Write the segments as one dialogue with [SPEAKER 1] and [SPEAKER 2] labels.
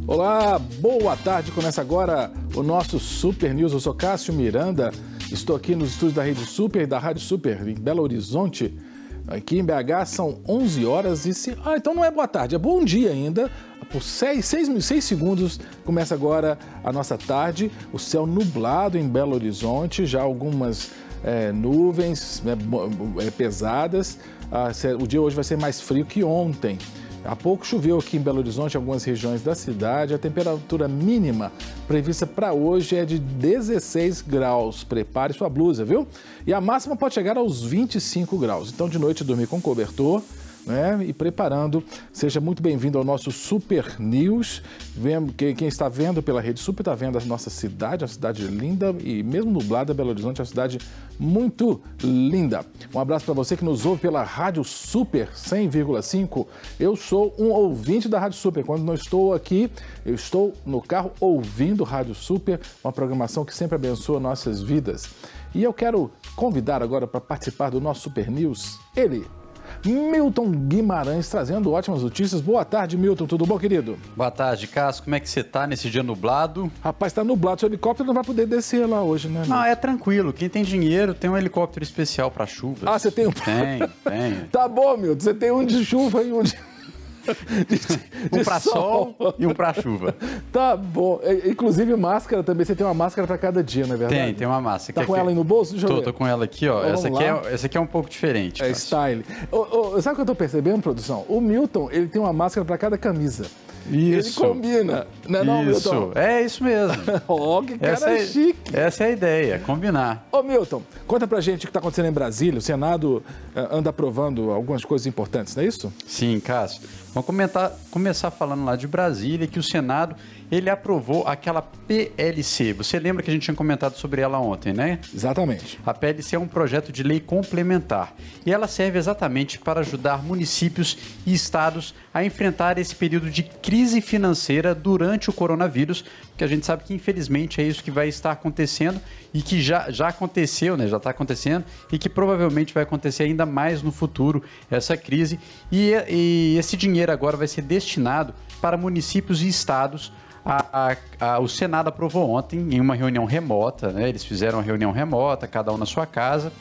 [SPEAKER 1] Olá, boa tarde. Começa agora o nosso Super News. Eu sou Cássio Miranda. Estou aqui nos estúdios da Rede Super e da Rádio Super em Belo Horizonte. Aqui em BH são 11 horas e... então não é boa tarde, é bom dia ainda. Por 6 segundos começa agora a nossa tarde. O céu nublado em Belo Horizonte, já algumas nuvens pesadas. O dia hoje vai ser mais frio que ontem. Há pouco choveu aqui em Belo Horizonte, em algumas regiões da cidade. A temperatura mínima prevista para hoje é de 16 graus. Prepare sua blusa, viu? E a máxima pode chegar aos 25 graus. Então, de noite, dormir com cobertor, né? E preparando. Seja muito bem-vindo ao nosso Super News. Quem está vendo pela Rede Super está vendo a nossa cidade, uma cidade linda e mesmo nublada. Belo Horizonte é uma cidade muito linda. Um abraço para você que nos ouve pela Rádio Super 100,5. Eu sou um ouvinte da Rádio Super. Quando não estou aqui, eu estou no carro ouvindo Rádio Super, uma programação que sempre abençoa nossas vidas. E eu quero convidar agora para participar do nosso Super News ele, Milton Guimarães, trazendo ótimas notícias. Boa tarde, Milton. Tudo bom, querido?
[SPEAKER 2] Boa tarde, Cássio. Como é que você tá nesse dia nublado?
[SPEAKER 1] Rapaz, tá nublado. Seu helicóptero não vai poder descer lá hoje, né?
[SPEAKER 2] Não, é tranquilo. Quem tem dinheiro tem um helicóptero especial para chuva.
[SPEAKER 1] Ah, você tem um?
[SPEAKER 2] Tem.
[SPEAKER 1] Tá bom, Milton. Você tem um de chuva e um de...
[SPEAKER 2] um para sol e um para chuva.
[SPEAKER 1] Tá bom. Inclusive máscara também. Você tem uma máscara para cada dia, não é verdade?
[SPEAKER 2] Tem uma máscara.
[SPEAKER 1] Tá com ela aí no bolso? Deixa eu ver.
[SPEAKER 2] Tô com ela aqui, ó. Essa aqui é um pouco diferente.
[SPEAKER 1] É style. Sabe o que eu tô percebendo, produção? O Milton, ele tem uma máscara para cada camisa.
[SPEAKER 2] Isso.
[SPEAKER 1] Ele combina, não é não,
[SPEAKER 2] Milton?
[SPEAKER 1] Milton?
[SPEAKER 2] É isso mesmo.
[SPEAKER 1] Ó, que cara chique.
[SPEAKER 2] Essa é a ideia, combinar.
[SPEAKER 1] Ô, Milton, conta pra gente o que está acontecendo em Brasília. O Senado anda aprovando algumas coisas importantes, não é isso?
[SPEAKER 2] Sim, Cássio. Vamos começar falando lá de Brasília, que o Senado, ele aprovou aquela PLC. Você lembra que a gente tinha comentado sobre ela ontem, né?
[SPEAKER 1] Exatamente.
[SPEAKER 2] A PLC é um projeto de lei complementar e ela serve exatamente para ajudar municípios e estados a enfrentar esse período de crise financeira durante o coronavírus, que a gente sabe que infelizmente é isso que vai estar acontecendo e que já aconteceu, né? Já está acontecendo e que provavelmente vai acontecer ainda mais no futuro, essa crise. E esse dinheiro agora vai ser destinado para municípios e estados. O Senado aprovou ontem em uma reunião remota, né? Eles fizeram uma reunião remota, cada um na sua casa,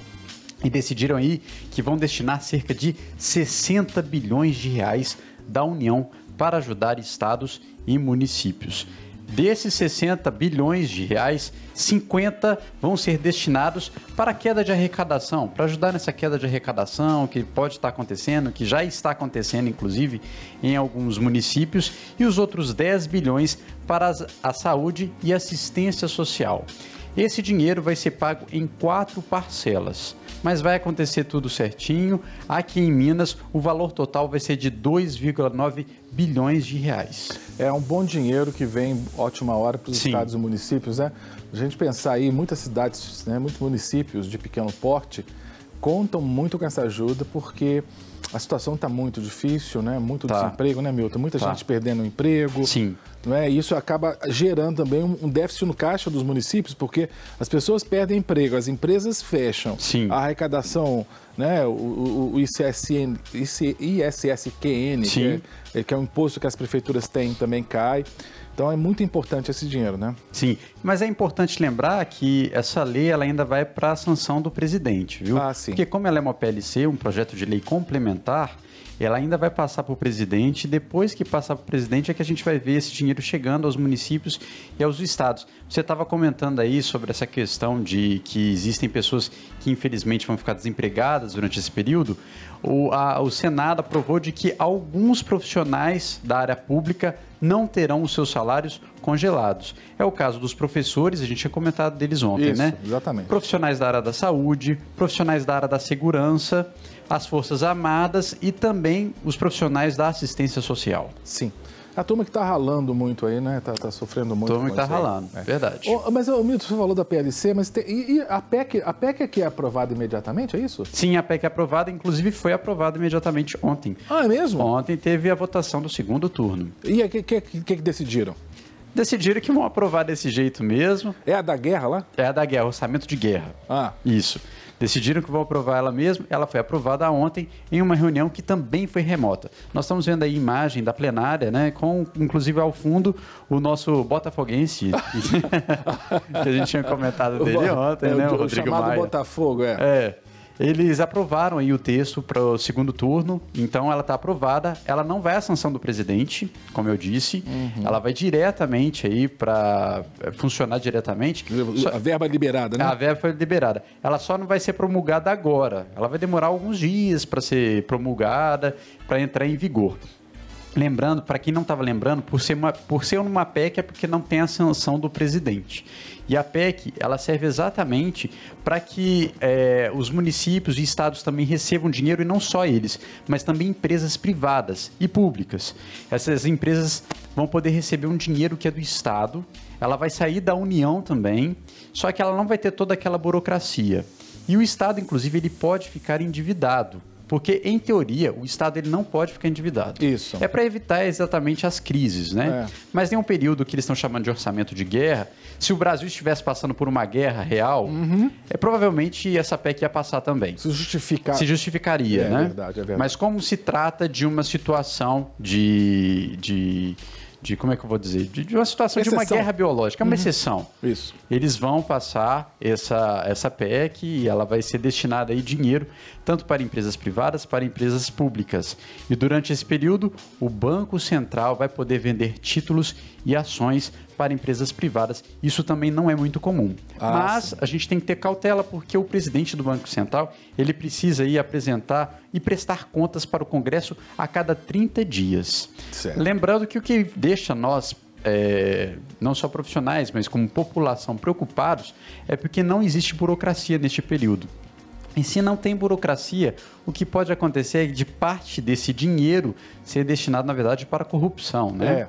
[SPEAKER 2] e decidiram aí que vão destinar cerca de 60 bilhões de reais da União para ajudar estados e municípios. Desses 60 bilhões de reais, 50 vão ser destinados para a queda de arrecadação, para ajudar nessa queda de arrecadação que pode estar acontecendo, que já está acontecendo, inclusive, em alguns municípios, e os outros 10 bilhões para a saúde e assistência social. Esse dinheiro vai ser pago em 4 parcelas, mas vai acontecer tudo certinho. Aqui em Minas, o valor total vai ser de 2,9 bilhões de reais.
[SPEAKER 1] É um bom dinheiro que vem ótima hora para os estados e municípios, né? A gente pensar aí, muitas cidades, né, muitos municípios de pequeno porte contam muito com essa ajuda porque a situação está muito difícil, né? Muito desemprego, né, Milton? Muita gente perdendo o emprego.
[SPEAKER 2] Sim.
[SPEAKER 1] Não é? E isso acaba gerando também um déficit no caixa dos municípios, porque as pessoas perdem emprego, as empresas fecham.
[SPEAKER 2] Sim.
[SPEAKER 1] A arrecadação, né? O ISSQN, que é um imposto que as prefeituras têm, também cai. Então é muito importante esse dinheiro, né?
[SPEAKER 2] Sim, mas é importante lembrar que essa lei ela ainda vai para a sanção do presidente, viu?
[SPEAKER 1] Ah, sim.
[SPEAKER 2] Porque como ela é uma PLC, um projeto de lei complementar, ela ainda vai passar para o presidente, e depois que passar para o presidente é que a gente vai ver esse dinheiro chegando aos municípios e aos estados. Você estava comentando aí sobre essa questão de que existem pessoas que infelizmente vão ficar desempregadas durante esse período. O Senado aprovou de que alguns profissionais da área pública não terão os seus salários congelados. É o caso dos professores, a gente tinha comentado deles ontem,
[SPEAKER 1] isso,
[SPEAKER 2] né?
[SPEAKER 1] Exatamente.
[SPEAKER 2] Profissionais da área da saúde, profissionais da área da segurança, as Forças Armadas e também os profissionais da assistência social.
[SPEAKER 1] Sim. A turma que está ralando muito aí, né? Tá sofrendo muito.
[SPEAKER 2] A turma que está ralando, verdade.
[SPEAKER 1] Mas, Milton, você falou da PLC, mas e a PEC é que é aprovada imediatamente, é isso?
[SPEAKER 2] Sim, a PEC é aprovada, inclusive foi aprovada imediatamente ontem.
[SPEAKER 1] Ah, é mesmo?
[SPEAKER 2] Ontem teve a votação do segundo turno.
[SPEAKER 1] E o que decidiram?
[SPEAKER 2] Decidiram que vão aprovar desse jeito mesmo.
[SPEAKER 1] É a da guerra lá?
[SPEAKER 2] É a da guerra, orçamento de guerra.
[SPEAKER 1] Ah.
[SPEAKER 2] Isso. Decidiram que vão aprovar ela mesmo. Ela foi aprovada ontem em uma reunião que também foi remota. Nós estamos vendo aí imagem da plenária, né? Com, inclusive, ao fundo, o nosso botafoguense, que a gente tinha comentado dele ontem, né? O Rodrigo
[SPEAKER 1] chamado
[SPEAKER 2] Maia.
[SPEAKER 1] Botafogo,
[SPEAKER 2] Eles aprovaram aí o texto para o segundo turno, então ela está aprovada. Ela não vai à sanção do presidente, como eu disse. Ela vai diretamente aí para funcionar diretamente.
[SPEAKER 1] A verba é liberada, né?
[SPEAKER 2] A verba foi liberada. Ela só não vai ser promulgada agora. Ela vai demorar alguns dias para ser promulgada, para entrar em vigor. Lembrando, para quem não estava lembrando, por ser uma PEC é porque não tem a sanção do presidente. E a PEC, ela serve exatamente para que os municípios e estados também recebam dinheiro, e não só eles, mas também empresas privadas e públicas. Essas empresas vão poder receber um dinheiro que é do estado, ela vai sair da União também, só que ela não vai ter toda aquela burocracia. E o estado, inclusive, ele pode ficar endividado. Porque, em teoria, o Estado ele não pode ficar endividado.
[SPEAKER 1] Isso.
[SPEAKER 2] É para evitar exatamente as crises, né? Mas tem um período que eles estão chamando de orçamento de guerra. Se o Brasil estivesse passando por uma guerra real, provavelmente essa PEC ia passar também.
[SPEAKER 1] Se
[SPEAKER 2] justificaria, né?
[SPEAKER 1] É verdade.
[SPEAKER 2] Mas como se trata de uma situação de como é que eu vou dizer? De uma situação de uma guerra biológica, é uma exceção.
[SPEAKER 1] Isso.
[SPEAKER 2] Eles vão passar essa PEC e ela vai ser destinada aí dinheiro tanto para empresas privadas, para empresas públicas. E durante esse período, o Banco Central vai poder vender títulos e ações para empresas privadas. Isso também não é muito comum. Mas a gente tem que ter cautela, porque o presidente do Banco Central, ele precisa ir apresentar e prestar contas para o Congresso a cada 30 dias.
[SPEAKER 1] Certo.
[SPEAKER 2] Lembrando que o que deixa nós, não só profissionais, mas como população preocupados, é porque não existe burocracia neste período. E se não tem burocracia, o que pode acontecer é de parte desse dinheiro ser destinado, na verdade, para a corrupção, né?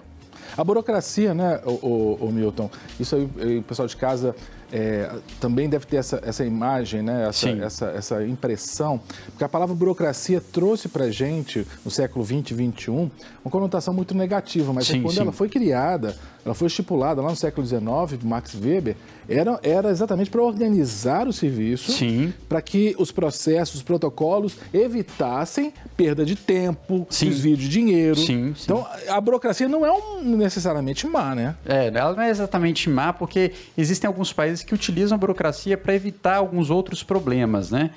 [SPEAKER 1] A burocracia, né, o Milton, isso aí o pessoal de casa também deve ter essa imagem, né, essa impressão, porque a palavra burocracia trouxe para a gente, no século XX e XXI, uma conotação muito negativa, mas quando ela foi criada, ela foi estipulada lá no século XIX, Max Weber, era exatamente para organizar o serviço, para que os processos, os protocolos evitassem perda de tempo, desvio de dinheiro. Então, a burocracia não é necessariamente má, né?
[SPEAKER 2] Ela não é exatamente má, porque existem alguns países que utilizam a burocracia para evitar alguns outros problemas, né?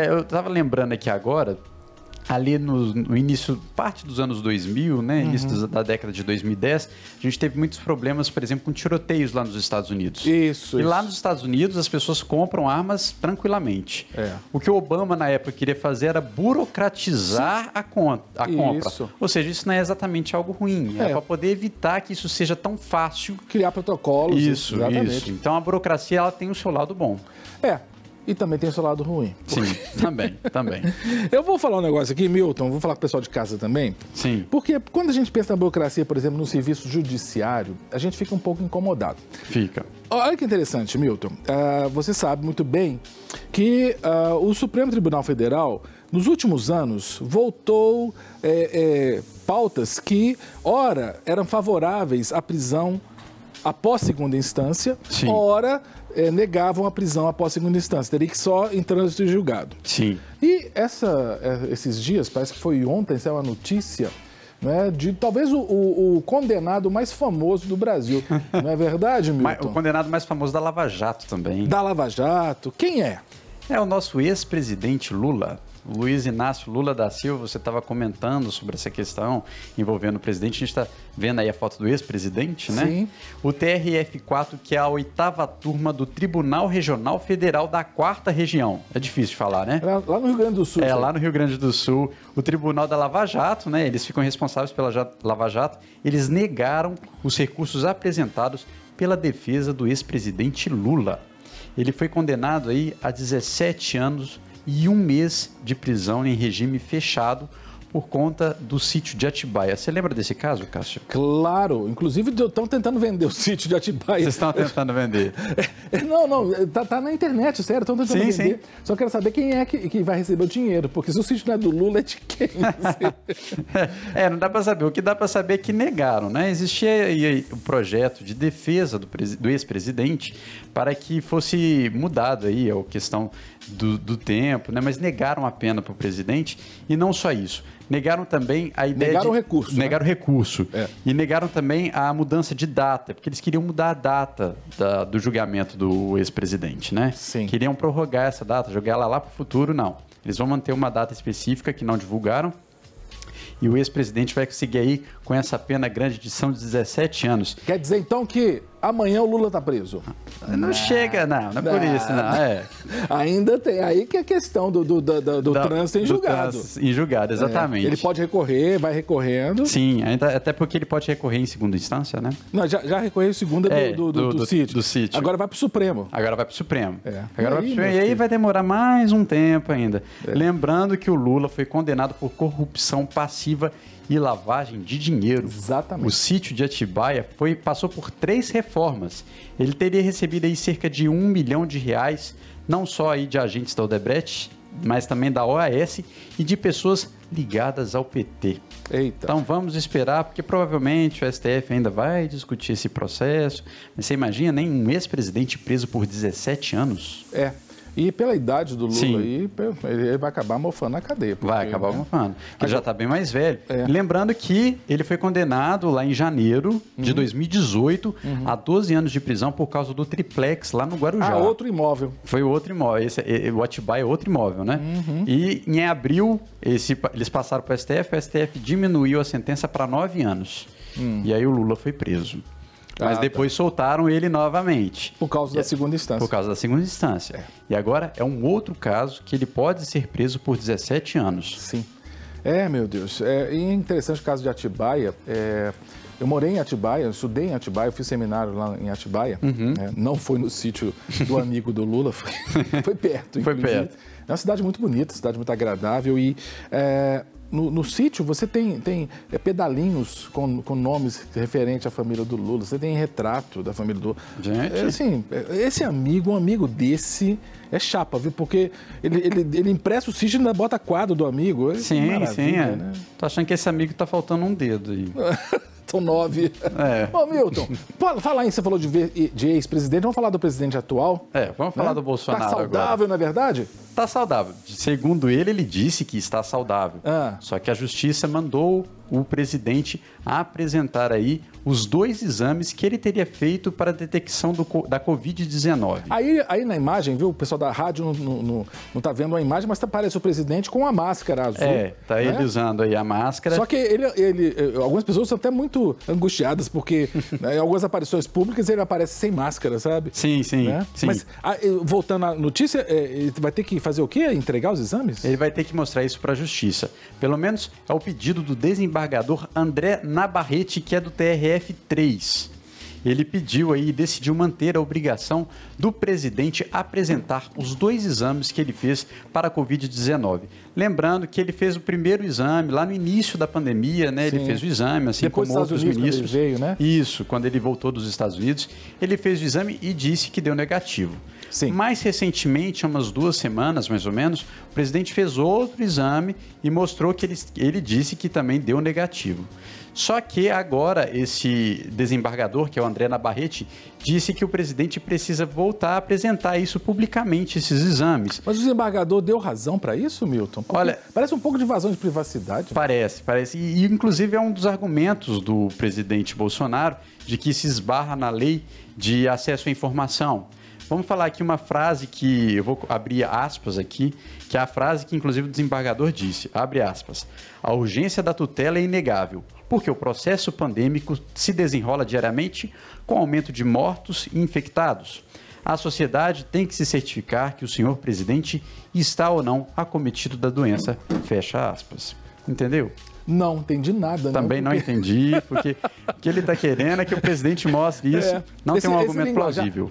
[SPEAKER 2] Eu estava lembrando aqui agora, ali no início, parte dos anos 2000, né, início da década de 2010, a gente teve muitos problemas, por exemplo, com tiroteios lá nos Estados Unidos. E lá nos Estados Unidos as pessoas compram armas tranquilamente. O que o Obama na época queria fazer era burocratizar a compra. Ou seja, isso não é exatamente algo ruim. É para poder evitar que isso seja tão fácil.
[SPEAKER 1] Criar protocolos.
[SPEAKER 2] Isso. Então a burocracia ela tem o seu lado bom.
[SPEAKER 1] E também tem o seu lado ruim.
[SPEAKER 2] Sim, também.
[SPEAKER 1] Eu vou falar um negócio aqui, Milton, vou falar com o pessoal de casa também.
[SPEAKER 2] Sim.
[SPEAKER 1] Porque quando a gente pensa na burocracia, por exemplo, no serviço judiciário, a gente fica um pouco incomodado.
[SPEAKER 2] Fica.
[SPEAKER 1] Olha que interessante, Milton. Você sabe muito bem que o Supremo Tribunal Federal, nos últimos anos, voltou pautas que, ora, eram favoráveis à prisão após segunda instância, ora negavam a prisão após segunda instância. Teria que só em trânsito e julgado. E esses dias, parece que foi ontem, saiu uma notícia, né, de talvez o condenado mais famoso do Brasil. Não é verdade, Milton?
[SPEAKER 2] O condenado mais famoso da Lava Jato também.
[SPEAKER 1] Da Lava Jato. Quem é?
[SPEAKER 2] É o nosso ex-presidente Lula. Luiz Inácio Lula da Silva, você estava comentando sobre essa questão envolvendo o presidente. A gente está vendo aí a foto do ex-presidente, né? O TRF4, que é a 8ª turma do Tribunal Regional Federal da 4ª Região. É difícil de falar, né?
[SPEAKER 1] Lá no Rio Grande do Sul.
[SPEAKER 2] Lá no Rio Grande do Sul. O Tribunal da Lava Jato, né? Eles ficam responsáveis pela Lava Jato. Eles negaram os recursos apresentados pela defesa do ex-presidente Lula. Ele foi condenado aí a 17 anos e 1 mês de prisão em regime fechado por conta do sítio de Atibaia. Você lembra desse caso, Cássio?
[SPEAKER 1] Claro, inclusive estão tentando vender o sítio de Atibaia.
[SPEAKER 2] Vocês estão tentando vender?
[SPEAKER 1] Não, tá na internet, sério, estão tentando vender. Sim. Só quero saber quem é que vai receber o dinheiro, porque se o sítio não é do Lula, é de quem?
[SPEAKER 2] Não dá para saber. O que dá para saber é que negaram, né? Existia aí o projeto de defesa do ex-presidente para que fosse mudado aí a questão do tempo, né? Mas negaram a pena para o presidente e não só isso. Negaram também a ideia
[SPEAKER 1] Negaram o recurso.
[SPEAKER 2] Negaram o recurso. E negaram também a mudança de data, porque eles queriam mudar a data do julgamento do ex-presidente, né?
[SPEAKER 1] Sim.
[SPEAKER 2] Queriam prorrogar essa data, jogar ela lá para o futuro, não. Eles vão manter uma data específica que não divulgaram. E o ex-presidente vai conseguir aí com essa pena grande de são 17 anos.
[SPEAKER 1] Quer dizer, então, que amanhã o Lula está preso?
[SPEAKER 2] Não chega, não é por isso, não.
[SPEAKER 1] Ainda tem, aí que é a questão do trânsito em julgado.
[SPEAKER 2] Em julgado, exatamente.
[SPEAKER 1] Ele pode recorrer, vai recorrendo.
[SPEAKER 2] Sim, até porque ele pode recorrer em segunda instância, né?
[SPEAKER 1] Não, já recorreu em segunda do sítio.
[SPEAKER 2] Do sítio.
[SPEAKER 1] Agora vai para o Supremo.
[SPEAKER 2] Agora vai para o Supremo. E aí vai demorar mais um tempo ainda. Lembrando que o Lula foi condenado por corrupção passiva e lavagem de dinheiro.
[SPEAKER 1] Exatamente.
[SPEAKER 2] O sítio de Atibaia passou por 3 reformas. Ele teria recebido aí cerca de R$1 milhão, não só aí de agentes da Odebrecht, mas também da OAS e de pessoas ligadas ao PT.
[SPEAKER 1] Eita.
[SPEAKER 2] Então vamos esperar, porque provavelmente o STF ainda vai discutir esse processo. Mas você imagina, nem um ex-presidente preso por 17 anos?
[SPEAKER 1] E pela idade do Lula aí, ele vai acabar mofando na cadeia.
[SPEAKER 2] Vai acabar mofando. Ele já está bem mais velho. Lembrando que ele foi condenado lá em janeiro de 2018 a 12 anos de prisão por causa do triplex lá no Guarujá.
[SPEAKER 1] Outro imóvel.
[SPEAKER 2] Foi outro imóvel. O Atibaia é outro imóvel, né? E em abril, eles passaram para o STF diminuiu a sentença para 9 anos. E aí o Lula foi preso. Mas depois soltaram ele novamente.
[SPEAKER 1] Por causa da segunda instância.
[SPEAKER 2] Por causa da segunda instância. E agora é um outro caso que ele pode ser preso por 17 anos.
[SPEAKER 1] Sim. Meu Deus. E interessante o caso de Atibaia. Eu morei em Atibaia, eu estudei em Atibaia, eu fiz seminário lá em Atibaia. Não foi no sítio do amigo do Lula, foi perto.
[SPEAKER 2] Foi perto.
[SPEAKER 1] É uma cidade muito bonita, cidade muito agradável e... No sítio você tem pedalinhos com nomes referentes à família do Lula, você tem retrato da família do Lula.
[SPEAKER 2] Gente.
[SPEAKER 1] Assim, um amigo desse é chapa, viu? Porque ele empresta o sítio e ainda bota quadro do amigo.
[SPEAKER 2] Sim. Né? Tô achando que esse amigo tá faltando um dedo aí.
[SPEAKER 1] São 9. Ô, Milton, fala aí, você falou de ex-presidente, vamos falar do presidente atual?
[SPEAKER 2] Vamos falar do Bolsonaro agora.
[SPEAKER 1] Tá saudável, não é verdade?
[SPEAKER 2] Tá saudável. Segundo ele disse que está saudável. Só que a justiça mandou o presidente apresentar aí os 2 exames que ele teria feito para a detecção da Covid-19.
[SPEAKER 1] Aí na imagem, viu? O pessoal da rádio não tá vendo a imagem, mas parece o presidente com a máscara azul.
[SPEAKER 2] Tá ele usando aí a máscara.
[SPEAKER 1] Só que algumas pessoas são até muito angustiadas, porque em algumas aparições públicas ele aparece sem máscara, sabe?
[SPEAKER 2] Sim.
[SPEAKER 1] Mas, voltando à notícia, ele vai ter que fazer o quê? Entregar os exames?
[SPEAKER 2] Ele vai ter que mostrar isso para a justiça. Pelo menos é o pedido do desembargador André Nabarrete, que é do TRF3. Ele pediu aí e decidiu manter a obrigação do presidente apresentar os 2 exames que ele fez para a Covid-19. Lembrando que ele fez o primeiro exame lá no início da pandemia, né? Ele fez o exame, assim
[SPEAKER 1] depois
[SPEAKER 2] como outros ministros.
[SPEAKER 1] Ele veio, né?
[SPEAKER 2] Isso, quando ele voltou dos Estados Unidos, ele fez o exame e disse que deu negativo.
[SPEAKER 1] Sim.
[SPEAKER 2] Mais recentemente, há umas 2 semanas mais ou menos, o presidente fez outro exame e mostrou que ele disse que também deu negativo. Só que agora esse desembargador, que é o André Nabarrete, disse que o presidente precisa voltar a apresentar isso publicamente, esses exames.
[SPEAKER 1] Mas o desembargador deu razão para isso, Milton? Porque
[SPEAKER 2] olha,
[SPEAKER 1] parece um pouco de invasão de privacidade.
[SPEAKER 2] Parece. E inclusive é um dos argumentos do presidente Bolsonaro de que se esbarra na lei de acesso à informação. Vamos falar aqui uma frase que eu vou abrir aspas aqui, que é a frase que inclusive o desembargador disse, abre aspas, a urgência da tutela é inegável, porque o processo pandêmico se desenrola diariamente com aumento de mortos e infectados. A sociedade tem que se certificar que o senhor presidente está ou não acometido da doença, fecha aspas. Entendeu?
[SPEAKER 1] Não entendi nada.
[SPEAKER 2] Também não entendi, porque o que ele está querendo é que o presidente mostre isso. Não tem um argumento plausível.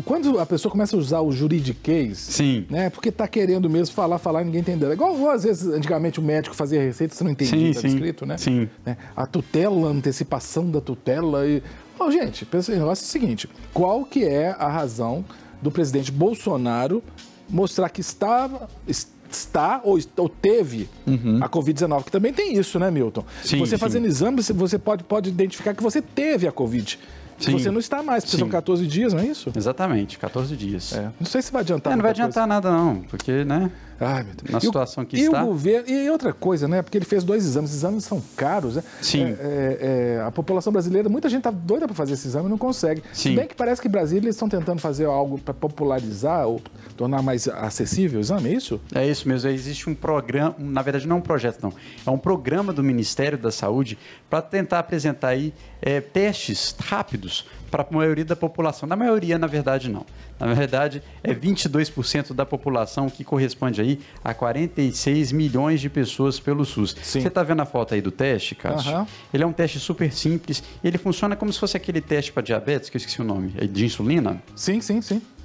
[SPEAKER 1] Quando a pessoa começa a usar o juridiquês,
[SPEAKER 2] sim,
[SPEAKER 1] né, porque está querendo mesmo falar, ninguém entendeu. Igual às vezes, antigamente, o médico fazia receita, você não entendia, está escrito, né?
[SPEAKER 2] Sim.
[SPEAKER 1] A tutela, a antecipação da tutela. Gente, pensa, o negócio é o seguinte, qual que é a razão do presidente Bolsonaro mostrar que está ou teve a Covid-19, que também tem isso, né, Milton?
[SPEAKER 2] Sim,
[SPEAKER 1] você fazendo exame, você pode identificar que você teve a Covid. Sim. Você não está mais, porque são 14 dias, não é isso?
[SPEAKER 2] Exatamente, 14 dias.
[SPEAKER 1] Não sei se vai adiantar.
[SPEAKER 2] Não vai adiantar nada, não, porque, né?
[SPEAKER 1] Ai, meu Deus.
[SPEAKER 2] Na situação que está.
[SPEAKER 1] E o governo, e outra coisa, né? Porque ele fez 2 exames, os exames são caros, né?
[SPEAKER 2] Sim.
[SPEAKER 1] A população brasileira, muita gente está doida para fazer esse exame e não consegue.
[SPEAKER 2] Sim.
[SPEAKER 1] Se bem que parece que em Brasília eles estão tentando fazer algo para popularizar ou tornar mais acessível o exame, é isso?
[SPEAKER 2] É isso mesmo, existe um programa, na verdade não é um projeto não, é um programa do Ministério da Saúde para tentar apresentar aí testes rápidos para a maioria da população. Na maioria, na verdade, não. Na verdade, é 22% da população, que corresponde aí a 46 milhões de pessoas pelo SUS.
[SPEAKER 1] Sim.
[SPEAKER 2] Você está vendo a foto aí do teste, Cássio?
[SPEAKER 1] Uhum.
[SPEAKER 2] Ele é um teste super simples. Ele funciona como se fosse aquele teste para diabetes, que eu esqueci o nome, de insulina.
[SPEAKER 1] Sim.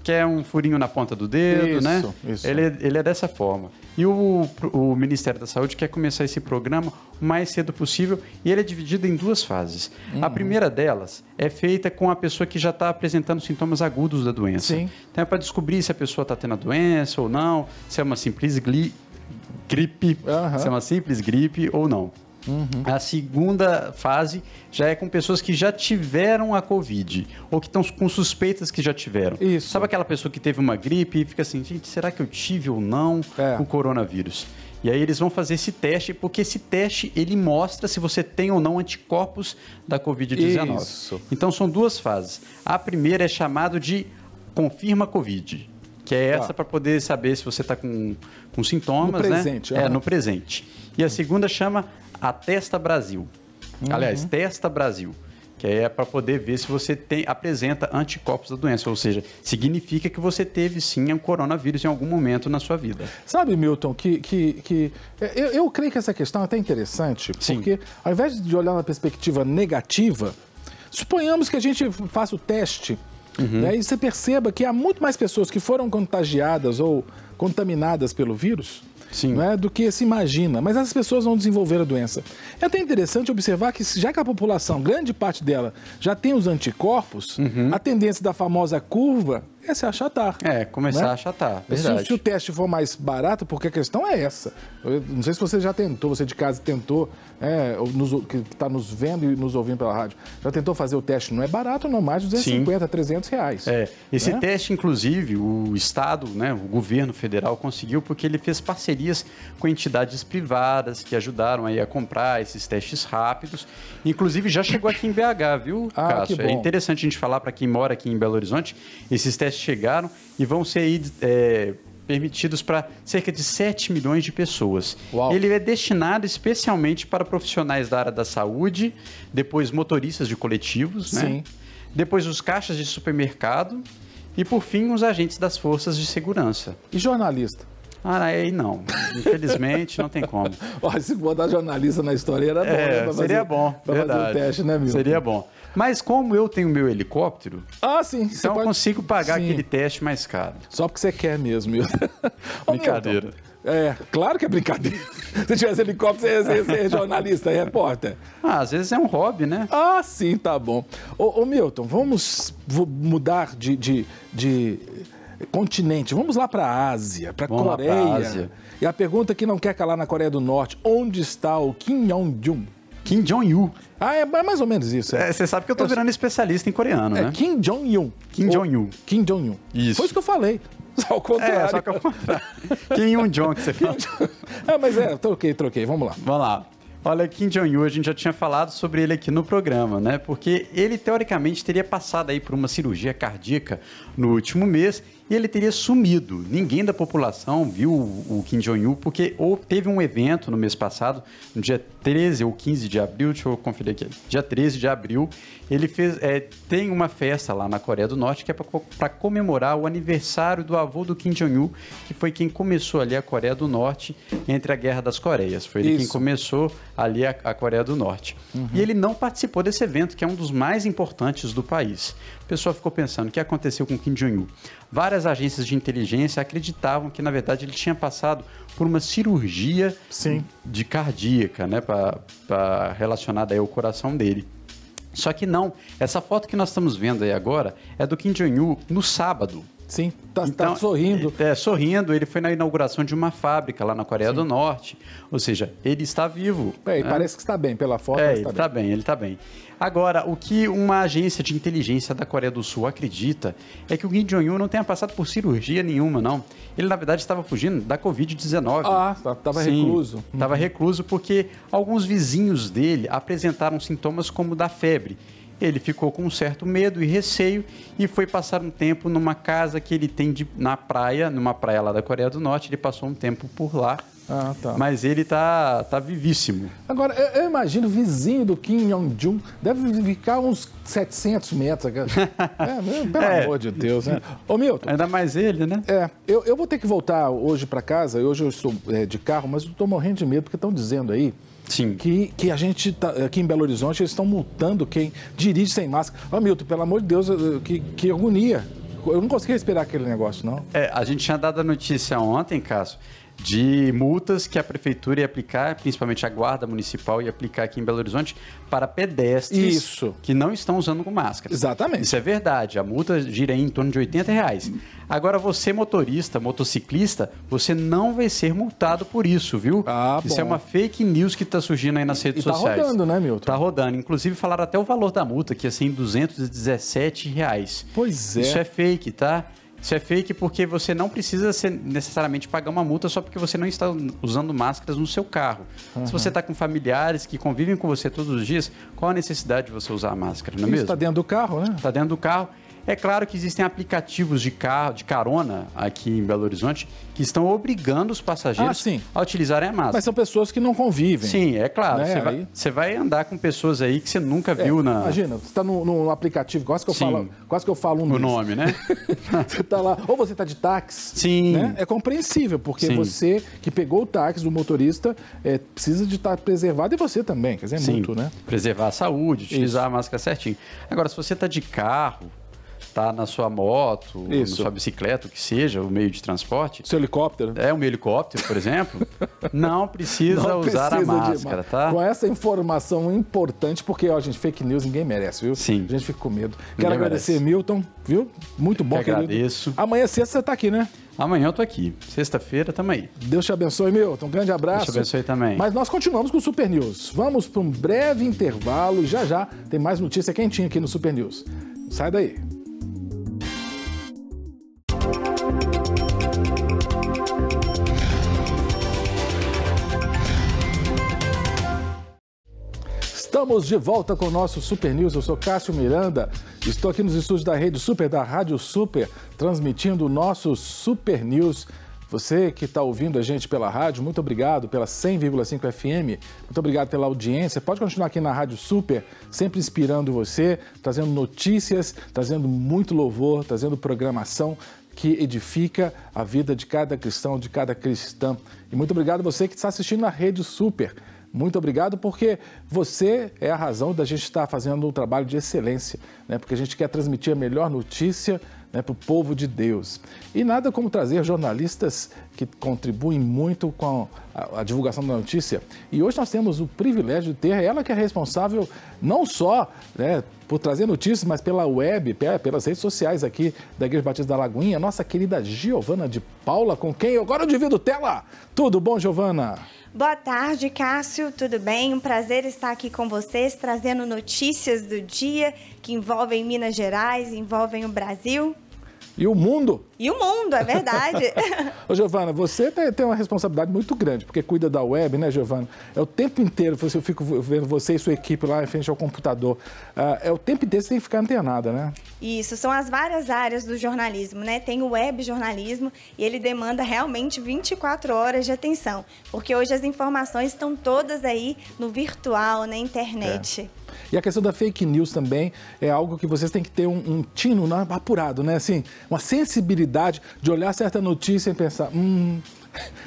[SPEAKER 2] Que é um furinho na ponta do dedo, né?
[SPEAKER 1] Isso.
[SPEAKER 2] Ele é dessa forma. E o Ministério da Saúde quer começar esse programa o mais cedo possível e ele é dividido em 2 fases. A primeira delas é feita com a pessoa que já está apresentando sintomas agudos da doença.
[SPEAKER 1] Sim.
[SPEAKER 2] Então é para descobrir se a pessoa está tendo a doença ou não, se é uma simples gripe, se é uma simples gripe ou não. A segunda fase já é com pessoas que já tiveram a Covid ou que estão com suspeitas que já tiveram.
[SPEAKER 1] Isso.
[SPEAKER 2] Sabe aquela pessoa que teve uma gripe e fica assim, gente, será que eu tive ou não o coronavírus? E aí eles vão fazer esse teste, porque esse teste ele mostra se você tem ou não anticorpos da Covid-19.
[SPEAKER 1] Isso.
[SPEAKER 2] Então são 2 fases. A primeira é chamado de confirma Covid, que é essa para poder saber se você está com sintomas,
[SPEAKER 1] no presente,
[SPEAKER 2] né? No presente. E a segunda chama Atesta Brasil. Aliás, Testa Brasil, que é para poder ver se você apresenta anticorpos da doença, ou seja, significa que você teve sim um coronavírus em algum momento na sua vida.
[SPEAKER 1] Sabe, Milton, eu creio que essa questão é até interessante, porque ao invés de olhar na perspectiva negativa, suponhamos que a gente faça o teste, né, e você perceba que há muito mais pessoas que foram contagiadas ou contaminadas pelo vírus, né, do que se imagina, mas essas pessoas vão desenvolver a doença. É até interessante observar que, já que a população, grande parte dela, já tem os anticorpos, a tendência da famosa curva é se achatar.
[SPEAKER 2] Começar a achatar, verdade.
[SPEAKER 1] Se o teste for mais barato, porque a questão é essa. Eu não sei se você já tentou, você de casa tentou, que está nos vendo e nos ouvindo pela rádio, já tentou fazer o teste, não é barato não, mais de 250, 300 reais.
[SPEAKER 2] Esse teste, inclusive, o Estado, né, o governo federal conseguiu porque ele fez parcerias com entidades privadas que ajudaram aí a comprar esses testes rápidos. Inclusive, já chegou aqui em BH, viu, Cássio? É interessante a gente falar para quem mora aqui em Belo Horizonte, esses testes chegaram e vão ser aí, permitidos para cerca de 7 milhões de pessoas.
[SPEAKER 1] Uau.
[SPEAKER 2] Ele é destinado especialmente para profissionais da área da saúde, depois motoristas de coletivos, né? Depois os caixas de supermercado e, por fim, os agentes das forças de segurança.
[SPEAKER 1] E jornalista?
[SPEAKER 2] Aí não. Infelizmente, não tem como.
[SPEAKER 1] Olha, se botar jornalista na história era bom, né?
[SPEAKER 2] Seria bom,
[SPEAKER 1] pra fazer o teste, né, Milton?
[SPEAKER 2] Seria bom. Mas como eu tenho meu helicóptero, então eu consigo pagar aquele teste mais caro.
[SPEAKER 1] Só porque você quer mesmo, Milton.
[SPEAKER 2] Brincadeira.
[SPEAKER 1] Claro que é brincadeira. Se tivesse helicóptero, você ia ser jornalista, repórter.
[SPEAKER 2] Às vezes é um hobby, né?
[SPEAKER 1] Sim, tá bom. Ô Milton, vamos mudar de continente. Vamos lá para a Ásia, para a Coreia. E a pergunta que não quer calar na Coreia do Norte, onde está o Kim Jong-un?
[SPEAKER 2] Kim Jong-un.
[SPEAKER 1] É mais ou menos isso.
[SPEAKER 2] Você sabe que eu tô virando especialista em coreano, né?
[SPEAKER 1] Kim Jong-un.
[SPEAKER 2] Kim Jong-un.
[SPEAKER 1] Kim Jong-un.
[SPEAKER 2] Isso.
[SPEAKER 1] Foi isso que eu falei. Só ao contrário.
[SPEAKER 2] Só que ao contrário. Kim Jong-un que você fala.
[SPEAKER 1] Mas troquei. Vamos lá.
[SPEAKER 2] Vamos lá. Olha, Kim Jong-un, a gente já tinha falado sobre ele aqui no programa, né? Porque ele, teoricamente, teria passado aí por uma cirurgia cardíaca no último mês e ele teria sumido. Ninguém da população viu o Kim Jong-un, porque teve um evento no mês passado, no dia 13 ou 15 de abril, deixa eu conferir aqui, dia 13 de abril, ele tem uma festa lá na Coreia do Norte que é para comemorar o aniversário do avô do Kim Jong-un, que foi quem começou ali a Coreia do Norte entre a Guerra das Coreias. Foi ele quem começou ali a Coreia do Norte. E ele não participou desse evento, que é um dos mais importantes do país. O pessoal ficou pensando, o que aconteceu com o Kim Jong-un? Várias agências de inteligência acreditavam que, na verdade, ele tinha passado por uma cirurgia de cardíaca, né, relacionada aí ao coração dele. Só que não. Essa foto que nós estamos vendo aí agora é do Kim Jong-un no sábado.
[SPEAKER 1] Sim, tá sorrindo.
[SPEAKER 2] Sorrindo. Ele foi na inauguração de uma fábrica lá na Coreia do Norte. Ou seja, ele está vivo.
[SPEAKER 1] Parece que está bem pela foto.
[SPEAKER 2] Ele está bem. Agora, o que uma agência de inteligência da Coreia do Sul acredita é que o Kim Jong-un não tenha passado por cirurgia nenhuma, não. Ele, na verdade, estava fugindo da Covid-19.
[SPEAKER 1] Estava recluso.
[SPEAKER 2] Estava recluso porque alguns vizinhos dele apresentaram sintomas como da febre. Ele ficou com um certo medo e receio e foi passar um tempo numa casa que ele tem numa praia lá da Coreia do Norte. Ele passou um tempo por lá. Mas ele tá vivíssimo.
[SPEAKER 1] Agora, eu imagino o vizinho do Kim Jong-un deve ficar uns 700 metros. Pelo amor de Deus, né? Ô, Milton.
[SPEAKER 2] Ainda mais ele, né?
[SPEAKER 1] Eu vou ter que voltar hoje para casa. Hoje eu estou de carro, mas eu estou morrendo de medo porque estão dizendo aí que a gente tá, aqui em Belo Horizonte, eles estão multando quem dirige sem máscara. Ô, Milton, pelo amor de Deus, que agonia. Eu não consegui respirar aquele negócio, não.
[SPEAKER 2] A gente tinha dado a notícia ontem, Cássio, de multas que a prefeitura ia aplicar, principalmente a guarda municipal ia aplicar aqui em Belo Horizonte, para pedestres que não estão usando máscara.
[SPEAKER 1] Exatamente.
[SPEAKER 2] Isso é verdade. A multa gira aí em torno de R$80. Agora, você motorista, motociclista, você não vai ser multado por isso, viu? Isso é uma fake news que está surgindo aí nas redes sociais.
[SPEAKER 1] Tá rodando, né, Milton?
[SPEAKER 2] Tá rodando. Inclusive, falaram até o valor da multa, que ia ser em R$217.
[SPEAKER 1] Pois é.
[SPEAKER 2] Isso é fake, tá? Isso é fake porque você não precisa necessariamente pagar uma multa só porque você não está usando máscaras no seu carro. Se você está com familiares que convivem com você todos os dias, qual a necessidade de você usar a máscara, não é mesmo?
[SPEAKER 1] Está dentro do carro, né?
[SPEAKER 2] Está dentro do carro. É claro que existem aplicativos de carona aqui em Belo Horizonte que estão obrigando os passageiros a utilizarem a máscara.
[SPEAKER 1] Mas são pessoas que não convivem.
[SPEAKER 2] Sim, é claro. Né? Você vai andar com pessoas aí que você nunca viu na...
[SPEAKER 1] Imagina, você está no aplicativo, quase que eu falo um
[SPEAKER 2] o nome, né?
[SPEAKER 1] Você está lá, ou você está de táxi.
[SPEAKER 2] Sim.
[SPEAKER 1] Né? É compreensível, porque você que pegou o táxi do motorista precisa de estar preservado e você também, quer dizer, é mútuo, né?
[SPEAKER 2] Preservar a saúde, utilizar a máscara certinho. Agora, se você está de carro, tá na sua moto, na sua bicicleta, o que seja, o meio de transporte.
[SPEAKER 1] Seu helicóptero.
[SPEAKER 2] Um helicóptero, por exemplo. Não precisa usar a máscara, tá?
[SPEAKER 1] Com essa informação importante, porque, gente, fake news ninguém merece, viu?
[SPEAKER 2] Sim.
[SPEAKER 1] A gente fica com medo. Quero agradecer, Milton, viu? Muito bom, querido.
[SPEAKER 2] Agradeço.
[SPEAKER 1] Amanhã, sexta, você tá aqui, né?
[SPEAKER 2] Amanhã eu tô aqui. Sexta-feira, tamo aí.
[SPEAKER 1] Deus te abençoe, Milton. Um grande abraço.
[SPEAKER 2] Deus te abençoe também.
[SPEAKER 1] Mas nós continuamos com o Super News. Vamos para um breve intervalo e já tem mais notícia quentinha aqui no Super News. Sai daí. Estamos de volta com o nosso Super News. Eu sou Cássio Miranda. Estou aqui nos estúdios da Rede Super, da Rádio Super, transmitindo o nosso Super News. Você que está ouvindo a gente pela rádio, muito obrigado pela 100,5 FM. Muito obrigado pela audiência. Pode continuar aqui na Rádio Super, sempre inspirando você, trazendo notícias, trazendo muito louvor, trazendo programação que edifica a vida de cada cristão, de cada cristã. E muito obrigado a você que está assistindo na Rede Super. Muito obrigado, porque você é a razão da gente estar fazendo um trabalho de excelência, né? Porque a gente quer transmitir a melhor notícia, né, para o povo de Deus. E nada como trazer jornalistas que contribuem muito com a divulgação da notícia. E hoje nós temos o privilégio de ter ela que é responsável não só, né, por trazer notícias, mas pela web, pelas redes sociais aqui da Igreja Batista da Lagoinha, a nossa querida Giovana de Paula, com quem agora eu divido tela. Tudo bom, Giovana?
[SPEAKER 3] Boa tarde, Cássio, tudo bem? Um prazer estar aqui com vocês, trazendo notícias do dia que envolvem Minas Gerais, envolvem o Brasil.
[SPEAKER 1] E o mundo.
[SPEAKER 3] E o mundo, é verdade.
[SPEAKER 1] Ô, Giovana, você tem uma responsabilidade muito grande, porque cuida da web, né, Giovana? É o tempo inteiro, eu fico vendo você e sua equipe lá em frente ao computador. É o tempo inteiro você tem que ficar antenada, né?
[SPEAKER 3] Isso, são as várias áreas do jornalismo, né? Tem o web jornalismo e ele demanda realmente 24 horas de atenção, porque hoje as informações estão todas aí no virtual, na internet.
[SPEAKER 1] E a questão da fake news também é algo que vocês têm que ter um tino apurado, né? Assim, uma sensibilidade de olhar certa notícia e pensar,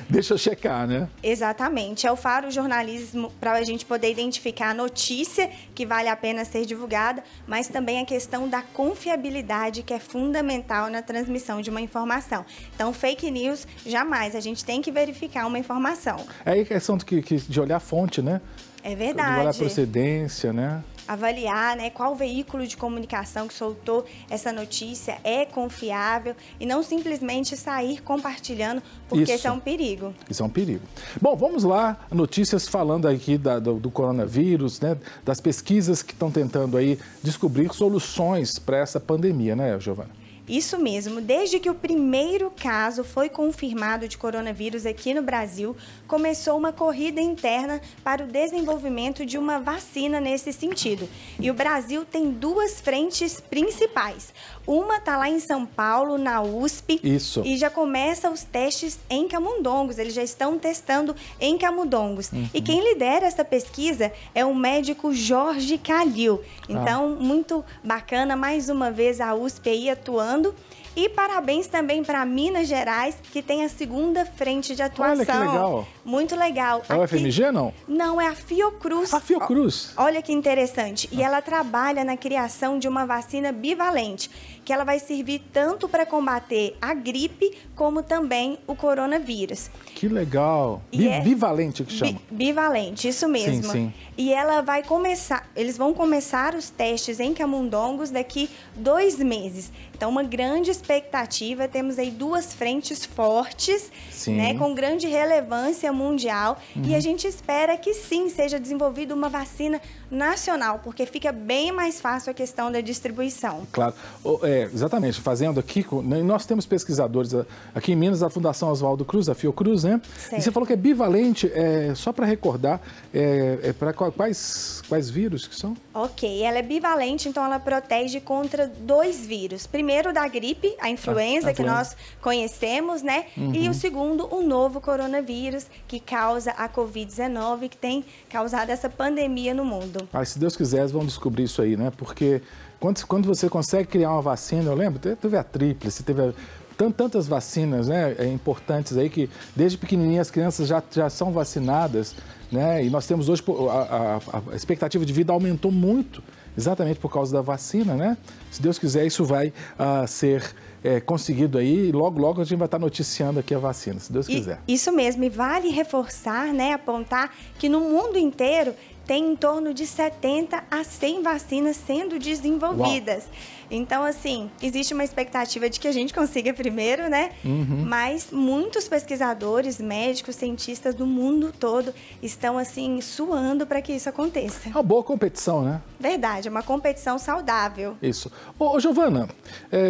[SPEAKER 1] deixa eu checar, né?
[SPEAKER 3] Exatamente. É o faro jornalismo para a gente poder identificar a notícia que vale a pena ser divulgada, mas também a questão da confiabilidade, que é fundamental na transmissão de uma informação. Então, fake news, jamais. A gente tem que verificar uma informação.
[SPEAKER 1] É aí a questão de olhar a fonte, né?
[SPEAKER 3] É verdade.
[SPEAKER 1] De olhar a procedência, né?
[SPEAKER 3] Avaliar, né, qual veículo de comunicação que soltou essa notícia é confiável e não simplesmente sair compartilhando, porque isso é um perigo.
[SPEAKER 1] Isso é um perigo. Bom, vamos lá, notícias falando aqui do coronavírus, né, das pesquisas que estão tentando aí descobrir soluções para essa pandemia, né, Giovana?
[SPEAKER 3] Isso mesmo, desde que o primeiro caso foi confirmado de coronavírus aqui no Brasil, começou uma corrida interna para o desenvolvimento de uma vacina nesse sentido. E o Brasil tem duas frentes principais. Uma está lá em São Paulo, na USP,
[SPEAKER 1] Isso.
[SPEAKER 3] E já começa os testes em camundongos, eles já estão testando em camundongos. E quem lidera essa pesquisa é o médico Jorge Calil. Então, muito bacana, mais uma vez a USP aí atuando. E parabéns também para Minas Gerais, que tem a segunda frente de atuação.
[SPEAKER 1] Olha que legal.
[SPEAKER 3] Muito legal.
[SPEAKER 1] É o FMG, não?
[SPEAKER 3] Não, é a Fiocruz.
[SPEAKER 1] A Fiocruz.
[SPEAKER 3] Olha que interessante. E ela trabalha na criação de uma vacina bivalente, que ela vai servir tanto para combater a gripe, como também o coronavírus.
[SPEAKER 1] Que legal. Bivalente que chama.
[SPEAKER 3] Bivalente, isso mesmo.
[SPEAKER 1] Sim, sim.
[SPEAKER 3] E ela vai começar, eles vão começar os testes em camundongos daqui 2 meses. Então, uma grande expectativa, temos aí duas frentes fortes, né, com grande relevância mundial. E a gente espera que sim, seja desenvolvida uma vacina nacional, porque fica bem mais fácil a questão da distribuição.
[SPEAKER 1] Claro, exatamente, fazendo aqui, nós temos pesquisadores aqui em Minas, a Fundação Oswaldo Cruz, a Fiocruz, né?
[SPEAKER 3] Certo.
[SPEAKER 1] E você falou que é bivalente, só para recordar, para quais vírus que são?
[SPEAKER 3] Ok, ela é bivalente, então ela protege contra 2 vírus. Primeiro da gripe, a influenza, que nós conhecemos, né? E o segundo, o novo coronavírus, que causa a Covid-19, que tem causado essa pandemia no mundo.
[SPEAKER 1] Se Deus quiser, eles vão descobrir isso aí, né? Porque quando você consegue criar uma vacina, eu lembro, teve a tríplice, teve tantas vacinas, né, importantes aí, que desde pequenininha as crianças já são vacinadas, né? E nós temos hoje, a expectativa de vida aumentou muito, exatamente por causa da vacina, né? Se Deus quiser, isso vai ser conseguido aí, e logo a gente vai estar noticiando aqui a vacina, se Deus quiser.
[SPEAKER 3] Isso mesmo, e vale reforçar, né, apontar que no mundo inteiro tem em torno de 70 a 100 vacinas sendo desenvolvidas. Uau. Então, assim, existe uma expectativa de que a gente consiga primeiro, né? Mas muitos pesquisadores, médicos, cientistas do mundo todo estão, assim, suando para que isso aconteça.
[SPEAKER 1] É uma boa competição, né?
[SPEAKER 3] Verdade, é uma competição saudável.
[SPEAKER 1] Isso. Ô Giovana,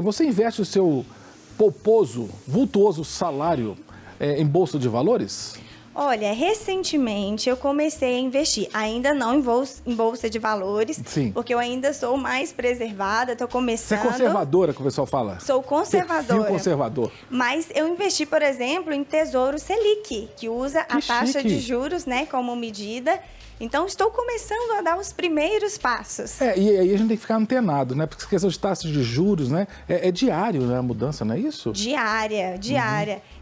[SPEAKER 1] você investe o seu pomposo, vultuoso salário em bolsa de valores?
[SPEAKER 3] Olha, recentemente eu comecei a investir, ainda não em bolsa de valores,
[SPEAKER 1] Sim.
[SPEAKER 3] Porque eu ainda sou mais preservada, estou começando...
[SPEAKER 1] Você é conservadora, que o pessoal fala?
[SPEAKER 3] Sou conservadora.
[SPEAKER 1] Perfil conservador.
[SPEAKER 3] Mas eu investi, por exemplo, em Tesouro Selic, que usa a taxa de juros, né, como medida. Então, estou começando a dar os primeiros passos.
[SPEAKER 1] E aí a gente tem que ficar antenado, né? Porque a questão de taxas de juros, né? É diário, né? A mudança, não é isso?
[SPEAKER 3] Diária.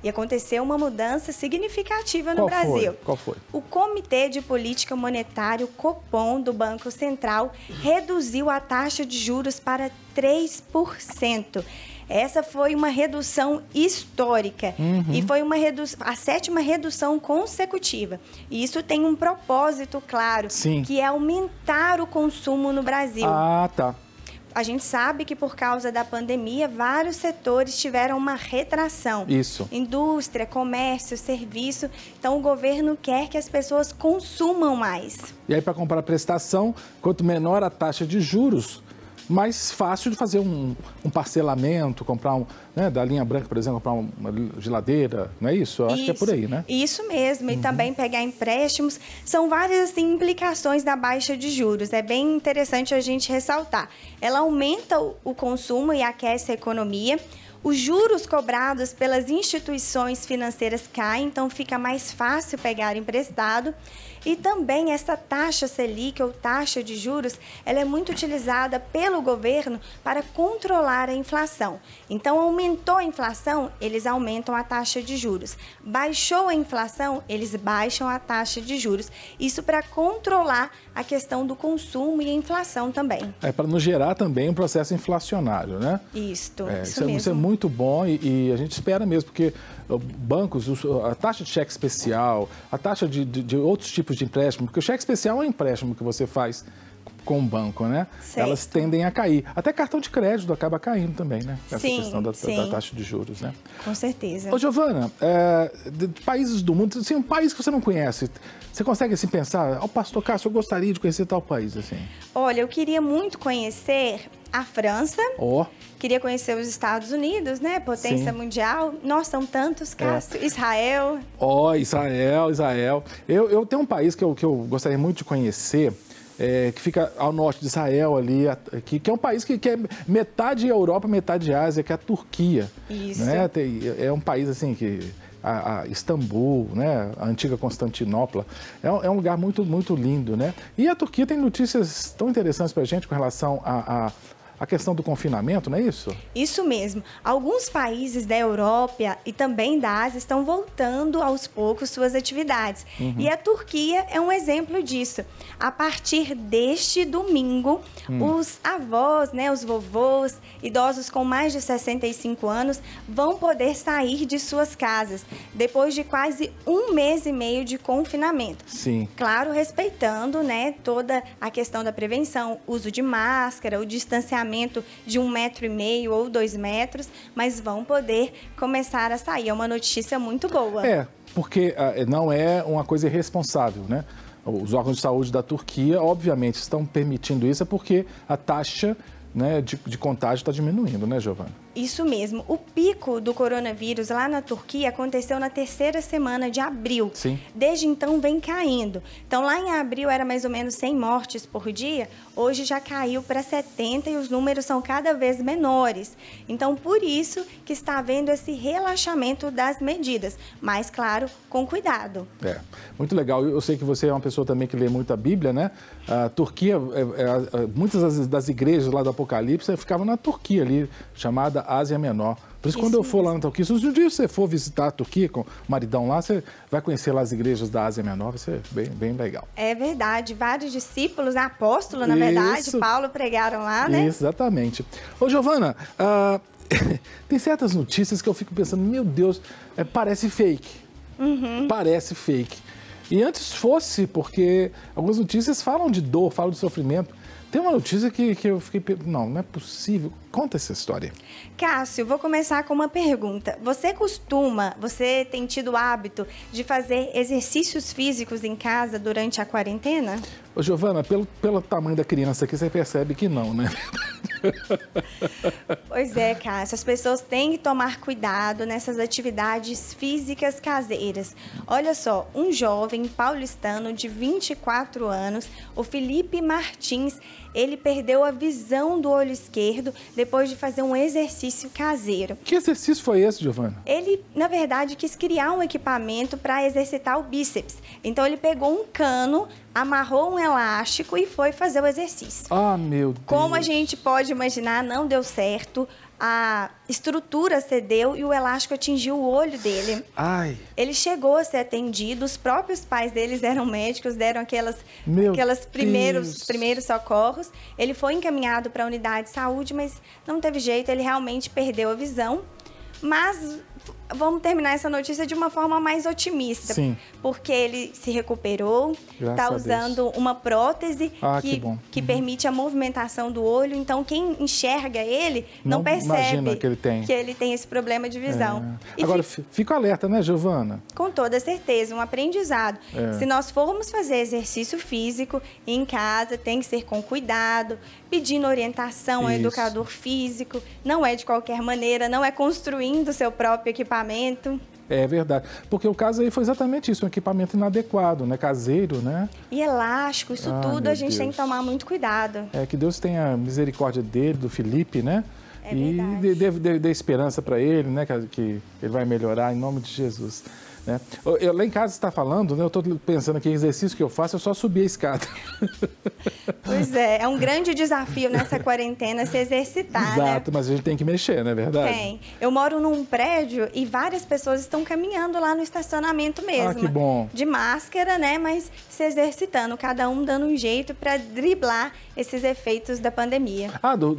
[SPEAKER 3] E aconteceu uma mudança significativa no Brasil.
[SPEAKER 1] Qual foi?
[SPEAKER 3] O Comitê de Política Monetária, o Copom, do Banco Central, reduziu a taxa de juros para 3%. Essa foi uma redução histórica e foi a 7ª redução consecutiva. E isso tem um propósito claro, que é aumentar o consumo no Brasil.
[SPEAKER 1] Ah, tá.
[SPEAKER 3] A gente sabe que por causa da pandemia, vários setores tiveram uma retração.
[SPEAKER 1] Isso.
[SPEAKER 3] Indústria, comércio, serviço. Então, o governo quer que as pessoas consumam mais.
[SPEAKER 1] E aí, para comprar prestação, quanto menor a taxa de juros, mais fácil de fazer um parcelamento, comprar da linha branca, por exemplo, comprar uma geladeira, não é isso? Eu acho que é por aí, né?
[SPEAKER 3] Isso mesmo, e também pegar empréstimos. São várias assim, implicações da baixa de juros. É bem interessante a gente ressaltar. Ela aumenta o consumo e aquece a economia. Os juros cobrados pelas instituições financeiras caem, então fica mais fácil pegar emprestado. E também essa taxa Selic, ou taxa de juros, ela é muito utilizada pelo governo para controlar a inflação. Então, aumentou a inflação, eles aumentam a taxa de juros. Baixou a inflação, eles baixam a taxa de juros. Isso para controlar a questão do consumo e a inflação também.
[SPEAKER 1] Para não gerar também um processo inflacionário, né?
[SPEAKER 3] Isso
[SPEAKER 1] mesmo. Isso é muito bom e a gente espera mesmo, porque bancos, a taxa de cheque especial, a taxa de outros tipos de empréstimo, porque o cheque especial é um empréstimo que você faz com o banco, né?
[SPEAKER 3] Certo.
[SPEAKER 1] Elas tendem a cair. Até cartão de crédito acaba caindo também, né? Essa questão da taxa de juros, né?
[SPEAKER 3] Com certeza.
[SPEAKER 1] Ô, Giovana, de países do mundo, assim, um país que você não conhece, você consegue assim pensar, pastor Cássio, eu gostaria de conhecer tal país, assim?
[SPEAKER 3] Olha, eu queria muito conhecer a França. Queria conhecer os Estados Unidos, né? Potência mundial. Nossa, são tantos, Cássio. Israel.
[SPEAKER 1] Israel. Eu tenho um país que eu gostaria muito de conhecer, que fica ao norte de Israel ali, que é um país que é metade Europa, metade Ásia, que é a Turquia.
[SPEAKER 3] Isso.
[SPEAKER 1] Né? É um país assim que... A Istambul, né? A antiga Constantinopla, é um lugar muito, muito lindo, né? E a Turquia tem notícias tão interessantes para a gente com relação a questão do confinamento, não é isso?
[SPEAKER 3] Isso mesmo. Alguns países da Europa e também da Ásia estão voltando aos poucos suas atividades. E a Turquia é um exemplo disso. A partir deste domingo, os avós, né, os vovôs, idosos com mais de 65 anos, vão poder sair de suas casas, depois de quase 1 mês e meio de confinamento.
[SPEAKER 1] Sim.
[SPEAKER 3] Claro, respeitando, né, toda a questão da prevenção, uso de máscara, o distanciamento de 1,5 metro ou 2 metros, mas vão poder começar a sair. É uma notícia muito boa.
[SPEAKER 1] Porque não é uma coisa irresponsável, né? Os órgãos de saúde da Turquia, obviamente, estão permitindo isso, porque a taxa, né, de contágio está diminuindo, né, Giovana?
[SPEAKER 3] Isso mesmo. O pico do coronavírus lá na Turquia aconteceu na 3ª semana de abril.
[SPEAKER 1] Sim.
[SPEAKER 3] Desde então vem caindo. Então lá em abril era mais ou menos 100 mortes por dia, hoje já caiu para 70 e os números são cada vez menores. Então por isso que está havendo esse relaxamento das medidas, mas claro, com cuidado.
[SPEAKER 1] Muito legal. Eu sei que você é uma pessoa também que lê muito a Bíblia, né? A Turquia, muitas das igrejas lá do Apocalipse ficavam na Turquia ali, chamada Ásia Menor. Por isso, quando eu for lá na Turquia, se um dia você for visitar a Turquia com o maridão lá, você vai conhecer lá as igrejas da Ásia Menor, vai ser bem, bem legal.
[SPEAKER 3] É verdade, vários discípulos, apóstolos, na verdade, Paulo pregaram lá, né?
[SPEAKER 1] Exatamente. Ô, Giovana, tem certas notícias que eu fico pensando, meu Deus, parece fake. Parece fake. E antes fosse, porque algumas notícias falam de dor, falam de sofrimento. Tem uma notícia que eu fiquei... Não é possível. Conta essa história.
[SPEAKER 3] Cássio, vou começar com uma pergunta. Você tem tido o hábito de fazer exercícios físicos em casa durante a quarentena?
[SPEAKER 1] Ô, Giovana, pelo tamanho da criança aqui, você percebe que não, né?
[SPEAKER 3] Pois é, Cássio. As pessoas têm que tomar cuidado nessas atividades físicas caseiras. Olha só, um jovem paulistano de 24 anos, o Felipe Martins, ele perdeu a visão do olho esquerdo depois de fazer um exercício caseiro.
[SPEAKER 1] Que exercício foi esse, Giovana?
[SPEAKER 3] Ele, na verdade, quis criar um equipamento para exercitar o bíceps. Então, ele pegou um cano, amarrou um elástico e foi fazer o exercício.
[SPEAKER 1] Ah, meu Deus!
[SPEAKER 3] Como a gente pode imaginar, não deu certo. A estrutura cedeu e o elástico atingiu o olho dele.
[SPEAKER 1] Ai!
[SPEAKER 3] Ele chegou a ser atendido, os próprios pais deles eram médicos, deram aqueles primeiros socorros. Ele foi encaminhado para a unidade de saúde, mas não teve jeito, ele realmente perdeu a visão. Mas vamos terminar essa notícia de uma forma mais otimista.
[SPEAKER 1] Sim.
[SPEAKER 3] Porque ele se recuperou, está usando uma prótese que permite a movimentação do olho. Então, quem enxerga ele não percebe que ele tem esse problema de visão.
[SPEAKER 1] Agora, fica alerta, né, Giovana?
[SPEAKER 3] Com toda certeza, um aprendizado. Se nós formos fazer exercício físico em casa, tem que ser com cuidado, pedindo orientação ao educador físico. Não é de qualquer maneira, não é construindo seu próprio equipamento.
[SPEAKER 1] É verdade, porque o caso aí foi exatamente isso, um equipamento inadequado, né, caseiro, né?
[SPEAKER 3] E elástico, isso tudo a gente tem que tomar muito cuidado.
[SPEAKER 1] Que Deus tenha misericórdia dele, do Felipe, né?
[SPEAKER 3] E
[SPEAKER 1] dê esperança para ele, né, que ele vai melhorar em nome de Jesus. Né? Lá em casa você está falando, né? Eu estou pensando aqui, exercício que eu faço, eu só subir a escada.
[SPEAKER 3] Pois é um grande desafio nessa quarentena se exercitar,
[SPEAKER 1] Exato,
[SPEAKER 3] né?
[SPEAKER 1] mas a gente tem que mexer, não é verdade?
[SPEAKER 3] Tem. Eu moro num prédio e várias pessoas estão caminhando lá no estacionamento mesmo.
[SPEAKER 1] Que bom.
[SPEAKER 3] De máscara, né? Mas se exercitando, cada um dando um jeito para driblar esses efeitos da pandemia.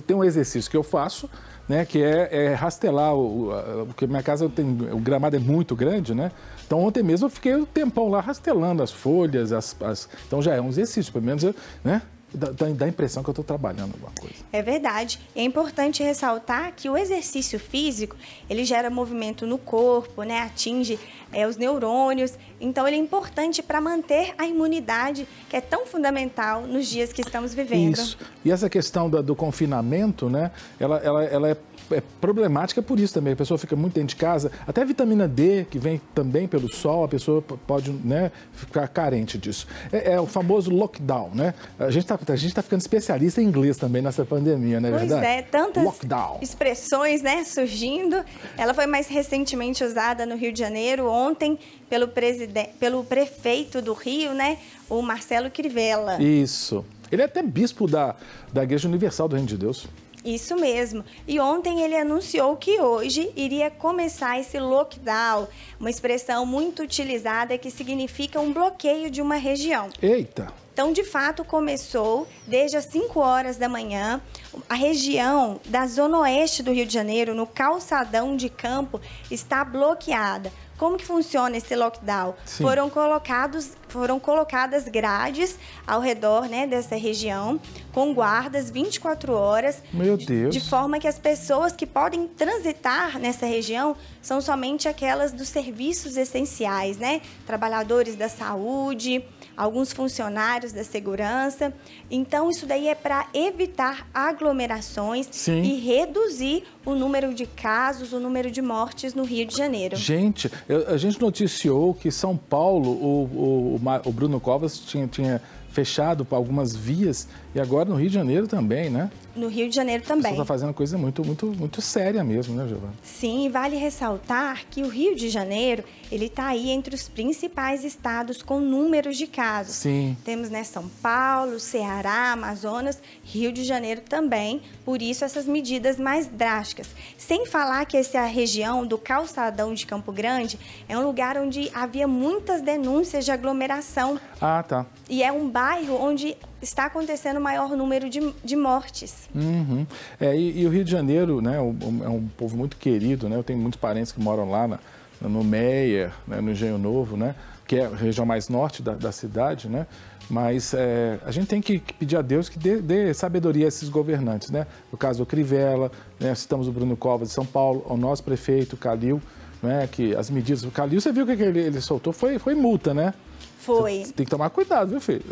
[SPEAKER 1] Tem um exercício que eu faço, né, que é rastelar, porque minha casa o gramado é muito grande, né? Então ontem mesmo eu fiquei um tempão lá rastelando as folhas, então já é um exercício, pelo menos, né? Dá a impressão que eu estou trabalhando alguma coisa.
[SPEAKER 3] É verdade. É importante ressaltar que o exercício físico, ele gera movimento no corpo, né? Atinge os neurônios. Então, ele é importante para manter a imunidade, que é tão fundamental nos dias que estamos vivendo.
[SPEAKER 1] Isso. E essa questão do confinamento, né? Ela é problemática por isso também. A pessoa fica muito dentro de casa. Até a vitamina D, que vem também pelo sol, a pessoa pode, né, ficar carente disso. É o famoso lockdown, né? A gente tá ficando especialista em inglês também nessa pandemia, não é verdade?
[SPEAKER 3] Pois é, tantas
[SPEAKER 1] lockdown.
[SPEAKER 3] Expressões, né, surgindo. Ela foi mais recentemente usada no Rio de Janeiro, ontem, pelo prefeito do Rio, né, o Marcelo Crivella.
[SPEAKER 1] Isso. Ele é até bispo da Igreja Universal do Reino de Deus.
[SPEAKER 3] Isso mesmo. E ontem ele anunciou que hoje iria começar esse lockdown, uma expressão muito utilizada que significa um bloqueio de uma região.
[SPEAKER 1] Eita!
[SPEAKER 3] Então, de fato, começou desde as 5 horas da manhã. A região da Zona Oeste do Rio de Janeiro, no Calçadão de Campo, está bloqueada. Como que funciona esse lockdown? Foram colocadas grades ao redor, né, dessa região, com guardas 24 horas.
[SPEAKER 1] Meu Deus!
[SPEAKER 3] De forma que as pessoas que podem transitar nessa região são somente aquelas dos serviços essenciais, né? Trabalhadores da saúde, alguns funcionários da segurança. Então, isso daí é para evitar aglomerações e reduzir o número de casos, o número de mortes no Rio de Janeiro.
[SPEAKER 1] Gente, a gente noticiou que São Paulo, o Bruno Covas tinha fechado para algumas vias e agora no Rio de Janeiro também, né?
[SPEAKER 3] No Rio de Janeiro também.
[SPEAKER 1] Você está fazendo coisa muito, muito, muito séria mesmo, né, Giovana?
[SPEAKER 3] Sim, e vale ressaltar que o Rio de Janeiro, ele está aí entre os principais estados com números de casos.
[SPEAKER 1] Sim.
[SPEAKER 3] Temos, né, São Paulo, Ceará, Amazonas, Rio de Janeiro também, por isso essas medidas mais drásticas. Sem falar que essa região do Calçadão de Campo Grande é um lugar onde havia muitas denúncias de aglomeração.
[SPEAKER 1] Ah, tá.
[SPEAKER 3] E é um bairro onde está acontecendo o maior número de mortes.
[SPEAKER 1] Uhum. E o Rio de Janeiro, né, é um povo muito querido, né? Eu tenho muitos parentes que moram lá no Meier, né, no Engenho Novo, né? Que é a região mais norte da cidade, né? Mas a gente tem que pedir a Deus que dê sabedoria a esses governantes, né? No caso do Crivella, né? Citamos o Bruno Covas de São Paulo, o nosso prefeito, Calil, né? Que as medidas... O Calil, você viu o que ele soltou? Foi multa, né?
[SPEAKER 3] Foi.
[SPEAKER 1] Você tem que tomar cuidado, viu, filho?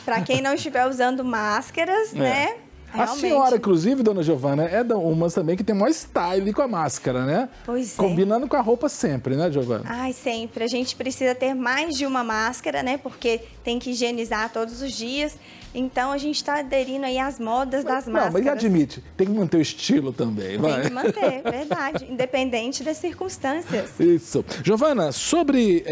[SPEAKER 3] Para quem não estiver usando máscaras, né?
[SPEAKER 1] Realmente. A senhora, inclusive, dona Giovana, é umas também que tem maior style com a máscara, né?
[SPEAKER 3] Pois é.
[SPEAKER 1] Combinando com a roupa sempre, né, Giovana?
[SPEAKER 3] Ai, sempre. A gente precisa ter mais de uma máscara, né? Porque tem que higienizar todos os dias. Então, a gente está aderindo aí às modas das máscaras.
[SPEAKER 1] Não, mas admite, tem que manter o estilo também, vai.
[SPEAKER 3] Tem que manter, verdade. Independente das circunstâncias.
[SPEAKER 1] Isso. Giovana, sobre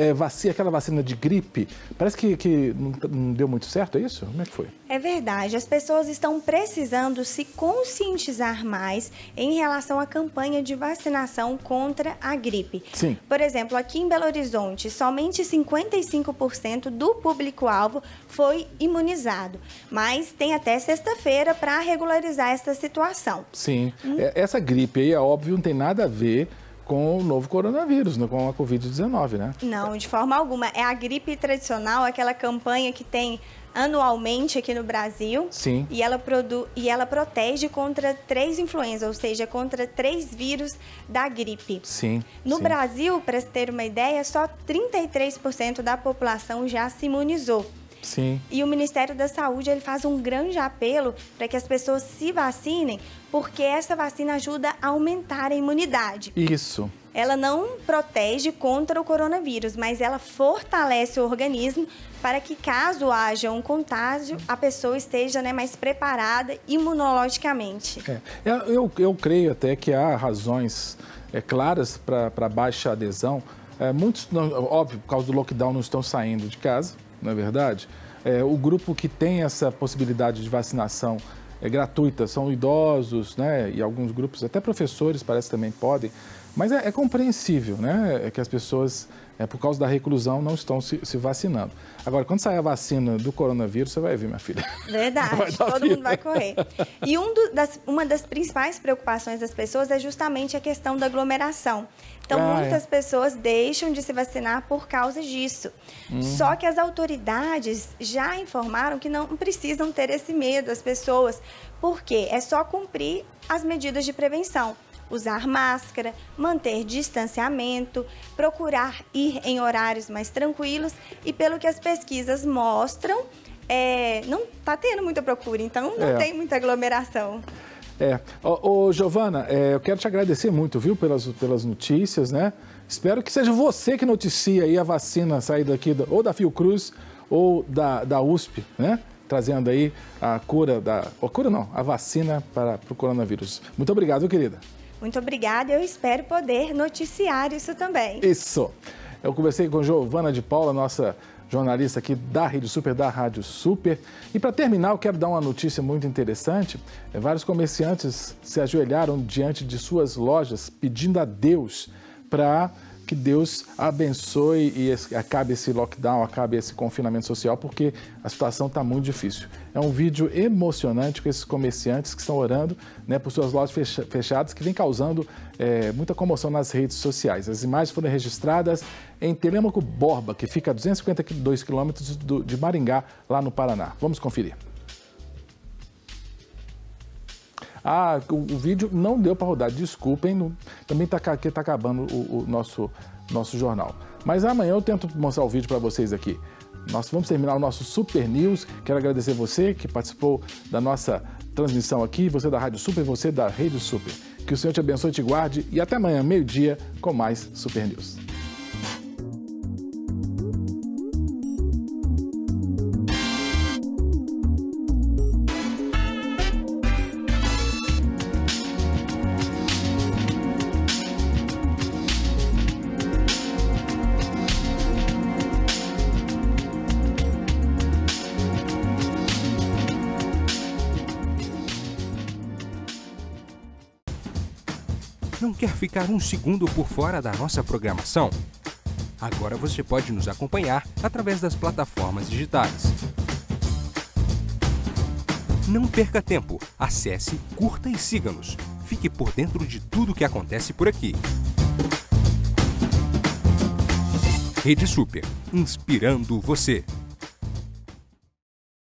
[SPEAKER 1] aquela vacina de gripe, parece que não deu muito certo, é isso? Como é que foi?
[SPEAKER 3] É verdade. As pessoas estão precisando se conscientizar mais em relação à campanha de vacinação contra a gripe.
[SPEAKER 1] Sim.
[SPEAKER 3] Por exemplo, aqui em Belo Horizonte, somente 55% do público-alvo foi imunizado. Mas tem até sexta-feira para regularizar essa situação.
[SPEAKER 1] Sim. Essa gripe aí, é óbvio, não tem nada a ver com o novo coronavírus, né? Com a Covid-19, né?
[SPEAKER 3] Não, de forma alguma. É a gripe tradicional, aquela campanha que tem anualmente aqui no Brasil.
[SPEAKER 1] Sim.
[SPEAKER 3] E ela protege contra 3 influenza, ou seja, contra 3 vírus da gripe.
[SPEAKER 1] Sim.
[SPEAKER 3] No Brasil, para se ter uma ideia, só 33% da população já se imunizou.
[SPEAKER 1] Sim.
[SPEAKER 3] E o Ministério da Saúde ele faz um grande apelo para que as pessoas se vacinem, porque essa vacina ajuda a aumentar a imunidade.
[SPEAKER 1] Isso.
[SPEAKER 3] Ela não protege contra o coronavírus, mas ela fortalece o organismo para que, caso haja um contágio, a pessoa esteja, né, mais preparada imunologicamente.
[SPEAKER 1] Eu creio até que há razões claras para baixa adesão. Muitos, óbvio, por causa do lockdown, não estão saindo de casa, não é verdade? O grupo que tem essa possibilidade de vacinação gratuita são idosos, né? E alguns grupos, até professores, parece também podem. Mas é compreensível, né? Que as pessoas, por causa da reclusão, não estão se vacinando. Agora, quando sair a vacina do coronavírus, você vai ver, minha filha.
[SPEAKER 3] Verdade, todo mundo vai correr. E uma das principais preocupações das pessoas é justamente a questão da aglomeração. Então, muitas pessoas deixam de se vacinar por causa disso. Só que as autoridades já informaram que não precisam ter esse medo, as pessoas, porque é só cumprir as medidas de prevenção. Usar máscara, manter distanciamento, procurar ir em horários mais tranquilos e, pelo que as pesquisas mostram, não está tendo muita procura, então não tem muita aglomeração.
[SPEAKER 1] Giovana, eu quero te agradecer muito, viu, pelas notícias, né? Espero que seja você que noticia aí a vacina sair daqui, ou da Fiocruz ou da USP, né? Trazendo aí a cura, a vacina para o coronavírus. Muito obrigado, viu, querida?
[SPEAKER 3] Muito obrigada, eu espero poder noticiar isso também.
[SPEAKER 1] Isso. Eu conversei com Giovana de Paula, nossa jornalista aqui da Rede Super, da Rádio Super. E para terminar, eu quero dar uma notícia muito interessante. Vários comerciantes se ajoelharam diante de suas lojas pedindo a Deus para que Deus abençoe e acabe esse lockdown, acabe esse confinamento social, porque a situação está muito difícil. É um vídeo emocionante com esses comerciantes que estão orando, né, por suas lojas fechadas, que vem causando muita comoção nas redes sociais. As imagens foram registradas em Telêmaco Borba, que fica a 252 quilômetros de Maringá, lá no Paraná. Vamos conferir. O vídeo não deu para rodar, desculpem, também está acabando o nosso jornal. Mas amanhã eu tento mostrar o vídeo para vocês aqui. Nós vamos terminar o nosso Super News. Quero agradecer você que participou da nossa transmissão aqui, você da Rádio Super, você da Rede Super. Que o Senhor te abençoe e te guarde e até amanhã, meio-dia, com mais Super News.
[SPEAKER 4] Não quer ficar um segundo por fora da nossa programação? Agora você pode nos acompanhar através das plataformas digitais. Não perca tempo, acesse, curta e siga-nos. Fique por dentro de tudo o que acontece por aqui. Rede Super, inspirando você.